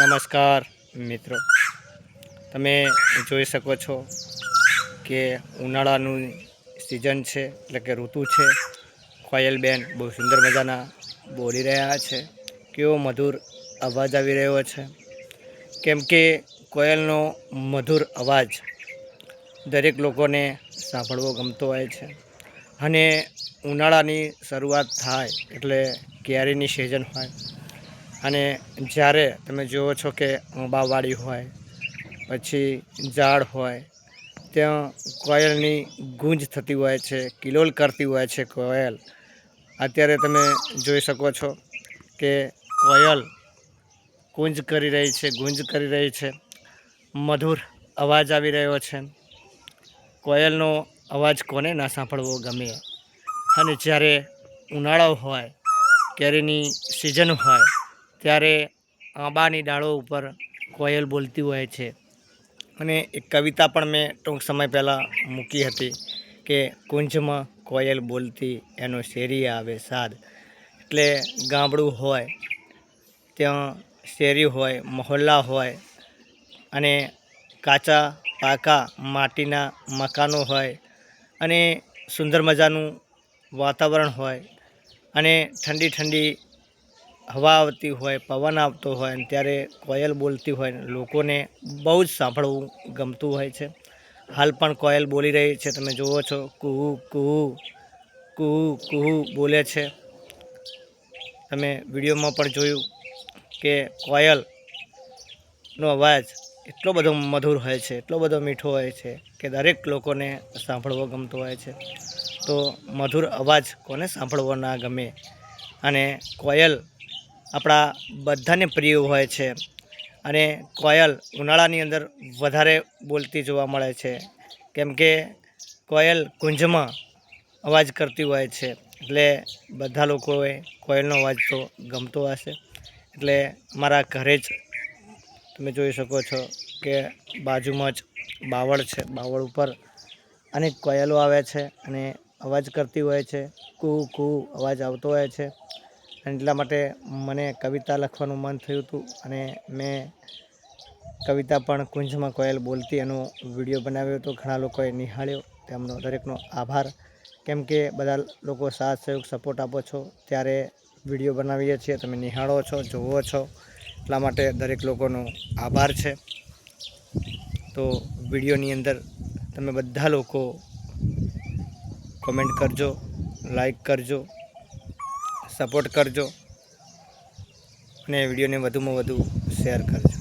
નમસ્કાર મિત્રો, તમે જોઈ શકો છો કે ઉનાળાનું સિઝન છે, એટલે કે ઋતુ છે. કોયલબેન બહુ સુંદર મજાના બોલી રહ્યા છે. કેવો મધુર અવાજ આવી રહ્યો છે, કેમ કે કોયલનો મધુર અવાજ દરેક લોકોને સાંભળવો ગમતો હોય છે. અને ઉનાળાની શરૂઆત થાય એટલે કેરીની સિઝન હોય, અને જ્યારે તમે જુઓ છો કે આંબાવાડી હોય, પછી ઝાડ હોય, ત્યાં કોયલની ગૂંજ થતી હોય છે, કિલોલ કરતી હોય છે કોયલ. અત્યારે તમે જોઈ શકો છો કે કોયલ ગુંજ કરી રહી છે, મધુર અવાજ આવી રહ્યો છે. કોયલનો અવાજ કોને ના સાંભળવો ગમે. અને જ્યારે ઉનાળો હોય, કેરીની સિઝન હોય, ત્યારે આંબાની ડાળો ઉપર કોયલ બોલતી હોય છે. અને એક કવિતા પણ મેં ટૂંક સમય પહેલાં મૂકી હતી કે કુંજમાં કોયલ બોલતી એનો શેરી આવે સાદ. એટલે ગામડું હોય, ત્યાં શેરી હોય, મહોલ્લા હોય, અને કાચા પાકા માટીના મકાનો હોય, અને સુંદર મજાનું વાતાવરણ હોય, અને ઠંડી ઠંડી હવા આવતી હોય, પવન આવતો હોય, અને ત્યારે કોયલ બોલતી હોય, લોકોને બહુ જ સાંભળવું ગમતું હોય છે. હાલ પણ કોયલ બોલી રહી છે, તમે જુઓ છો કુહુ કુહુ કુહુ કુહુ બોલે છે. તમે વિડીયોમાં પણ જોયું કે કોયલનો અવાજ એટલો બધો મધુર હોય છે, એટલો બધો મીઠો હોય છે કે દરેક લોકોને સાંભળવો ગમતો હોય છે. તો મધુર અવાજ કોને સાંભળવો ના ગમે. અને કોયલ આપણા બધાને પ્રિય હોય છે. અને કોયલ ઉનાળાની અંદર વધારે બોલતી જોવા મળે છે, કેમ કે કોયલ કુંજમાં અવાજ કરતી હોય છે. એટલે બધા લોકોએ કોયલનો અવાજ તો ગમતો હશે. એટલે મારા ઘરે જ તમે જોઈ શકો છો કે બાજુમાં જ બાવળ છે, બાવળ ઉપર અનેક કોયલો આવે છે અને અવાજ કરતી હોય છે. કૂ કૂ અવાજ આવતો હોય છે. એટલા માટે મને કવિતા લખવાનું મન થયું હતું, અને મેં કવિતા પણ કુંજમાં કોયલ બોલતી એનો વિડીયો બનાવ્યો હતો. ઘણા લોકોએ નિહાળ્યો, તેમનો દરેકનો આભાર. કેમ કે બધા લોકો સાથ સહયોગ સપોર્ટ આપો છો ત્યારે વિડીયો બનાવીએ છીએ, તમે નિહાળો છો, જુઓ છો, એટલા માટે દરેક લોકોનો આભાર છે. તો વિડીયોની અંદર તમે બધા લોકો કોમેન્ટ કરજો, લાઈક કરજો, સપોર્ટ કરજો, અને વિડીયોને વધુમાં વધુ શેર કરજો.